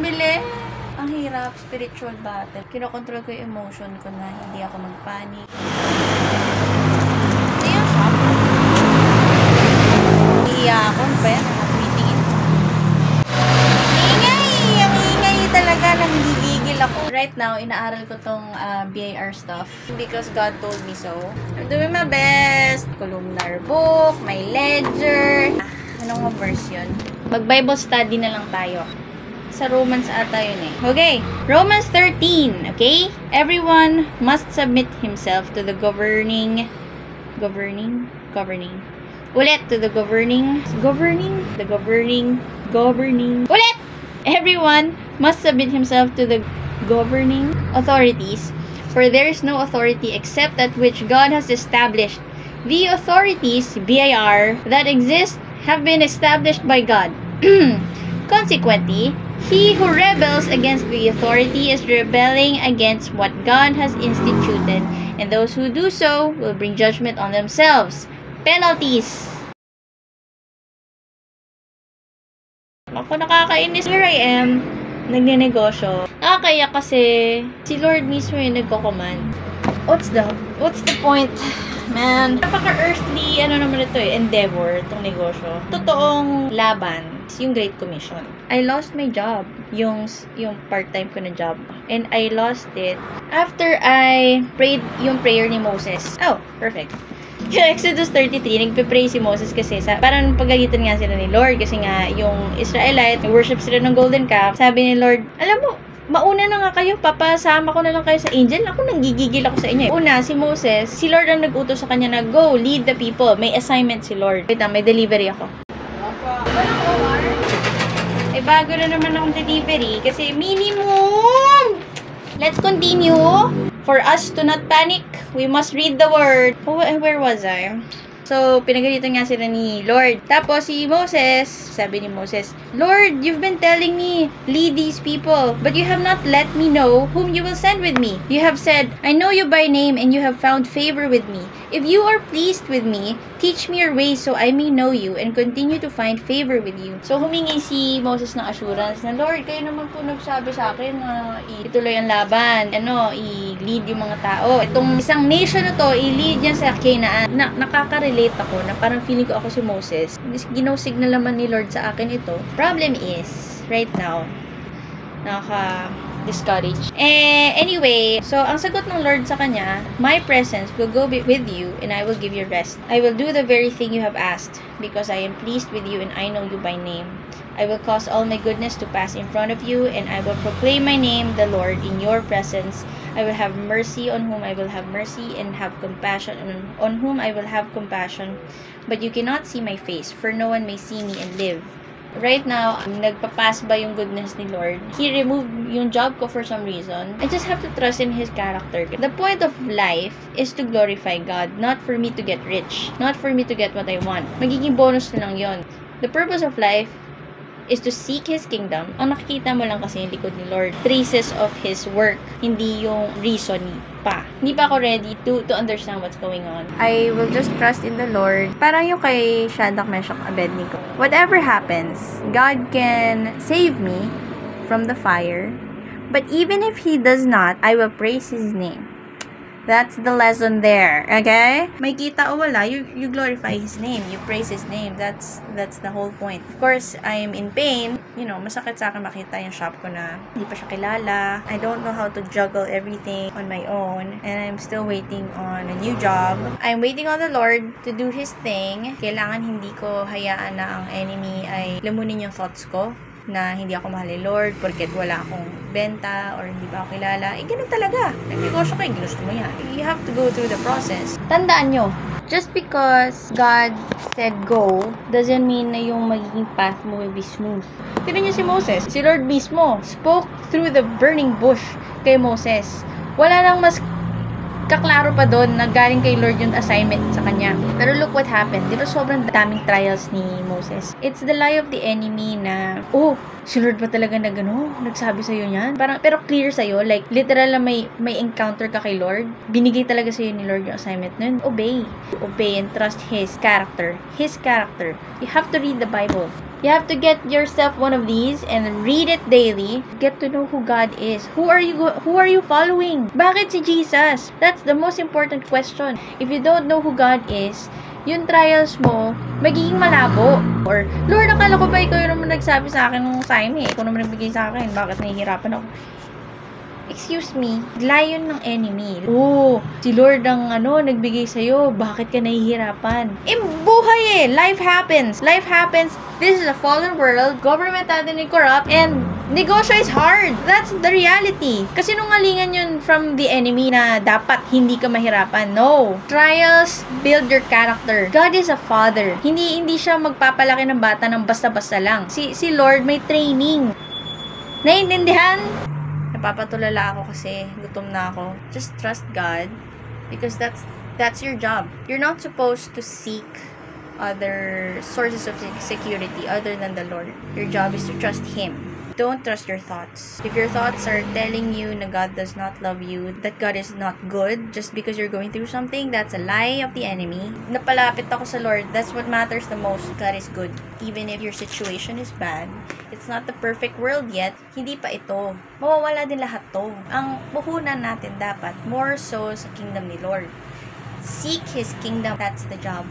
bilis. Ang hirap, spiritual battle. Kinokontrol ko yung emotion ko na hindi ako mag-panic. Ito yung shop. Iiyakon pa yan. Nakatwitingin. Ang ingay talaga. Nanggigigil ako. Right now, inaaral ko tong BIR stuff because God told me so. I'm doing my best. Columnar book, my ledger. Anong verse yun? Mag-Bible study na lang tayo. Sa Romans ata yun eh. Okay. Romans 13. Okay? Everyone must submit himself to the governing. Ulit. To the governing. Ulit! Everyone must submit himself to the governing authorities, for there is no authority except that which God has established. The authorities, BIR, that exist have been established by God. Consequently, he who rebels against the authority is rebelling against what God has instituted, and those who do so will bring judgment on themselves. Penalties. Ako nakakainis. Here I am, nagnenegosyo. Nakakaya kasi si Lord mismo yung nagko-command. What's the point? Man, napaka-earthly, naman ito eh, endeavor, itong negosyo. Totoong laban, yung Great Commission. I lost my job, yung part-time ko na job. And I lost it after I prayed yung prayer ni Moses. Oh, perfect. Yung Exodus 33, nagpe-pray si Moses kasi parang pagalitan nga sila ni Lord kasi nga yung Israelite, nag-worship sila ng golden calf. Sabi ni Lord, alam mo, mauna na nga kayo, papasama ko na lang kayo sa angel. Ako, nanggigigil ako sa inyo. Una, si Moses, si Lord ang nag-utos sa kanya na, go, lead the people. May assignment si Lord. Wait lang, may delivery ako. Eh, bago na naman akong delivery kasi minimum. Let's continue. For us to not panic, we must read the word. Oh, where was I? So, pinagalitan nga sila ni Lord. Tapos, si Moses, sabi ni Moses, Lord, you've been telling me, lead these people, but you have not let me know whom you will send with me. You have said, I know you by name, and you have found favor with me. If you are pleased with me, teach me your ways so I may know you and continue to find favor with you. So, humingi si Moses ng assurance na, Lord, kayo naman po nagsabi sa akin na ituloy ang laban, i-lead yung mga tao. Itong isang nation na to, i-lead yan sa Canaan. Nakaka-relate ako na parang feeling ko ako si Moses. Gino-signal naman ni Lord sa akin ito. Problem is, right now, discouraged. Anyway, so ang sagot ng Lord sa kanya, my presence will go with you and I will give you rest. I will do the very thing you have asked because I am pleased with you and I know you by name. I will cause all my goodness to pass in front of you and I will proclaim my name, the Lord, in your presence. I will have mercy on whom I will have mercy and have compassion on whom I will have compassion. But you cannot see my face, for no one may see me and live. Right now, nagpapass ba yung goodness ni Lord? He removed yung job ko for some reason. I just have to trust in His character. The point of life is to glorify God, not for me to get rich, not for me to get what I want. Magiging bonus na lang yon. The purpose of life is to seek His kingdom. Ang nakikita mo lang kasi yung likod ni Lord, traces of His work, hindi yung reason pa. Hindi pa ako ready to understand what's going on. I will just trust in the Lord. Parang yung kay Shadrach, Meshach, Abednego. Whatever happens, God can save me from the fire. But even if He does not, I will praise His name. That's the lesson there, okay? May kita o wala, you glorify His name, you praise His name. That's the whole point. Of course, I am in pain. Masakit sa akin makita yung shop ko na hindi pa siya kilala. I don't know how to juggle everything on my own. And I'm still waiting on a new job. I'm waiting on the Lord to do His thing. Kailangan hindi ko hayaan na ang enemy ay lamunin yung thoughts ko na hindi ako mahal ni Lord porket wala akong benta or hindi ba ako kilala. Ganun talaga. Nagnegosyo kayo, ginusto mo yan. You have to go through the process. Tandaan nyo, just because God said go, doesn't mean na yung magiging path mo will be smooth. Tignan nyo si Moses. Si Lord mismo spoke through the burning bush kay Moses. Wala nang mas kaklaro pa doon na galing kay Lord yung assignment sa kanya. Pero look what happened. Di ba sobrang daming trials ni Moses? It's the lie of the enemy na, oh, si Lord ba talaga nagsabi sa'yo niyan? Parang, pero clear sa'yo, like, literal na may encounter ka kay Lord. Binigay talaga sa'yo ni Lord yung assignment nun. Obey. Obey and trust His character. His character. You have to read the Bible. You have to get yourself one of these and read it daily. Get to know who God is. Who are you following? Bakit si Jesus? That's the most important question. If you don't know who God is, yung trials mo, magiging malabo. Or, Lord, akala ko ba ikaw yung naman nagsabi sa akin nung assignment? Ikaw naman nagbigay sa akin. Bakit nahihirapan ako? Excuse me, lie yun ng enemy. Oh, si Lord ang nagbigay sa'yo. Bakit ka nahihirapan? Buhay life happens. Life happens. This is a fallen world. Government natin is corrupt. And negosyo is hard. That's the reality. Kasi nungalingan yun from the enemy na dapat hindi ka mahirapan. No. Trials build your character. God is a father. Hindi siya magpapalaki ng bata ng basta-basta lang. Si Lord may training. Naiintindihan? Napapatulala ako kasi gutom na ako. Just trust God because that's your job. You're not supposed to seek other sources of security other than the Lord. Your job is to trust Him. Don't trust your thoughts. If your thoughts are telling you that God does not love you, that God is not good just because you're going through something, that's a lie of the enemy. Napalapit ako sa Lord. That's what matters the most. God is good. Even if your situation is bad, it's not the perfect world yet, hindi pa ito. Mawawala din lahat to. Ang puhunan natin dapat, more so sa kingdom ni Lord. Seek His kingdom. That's the job.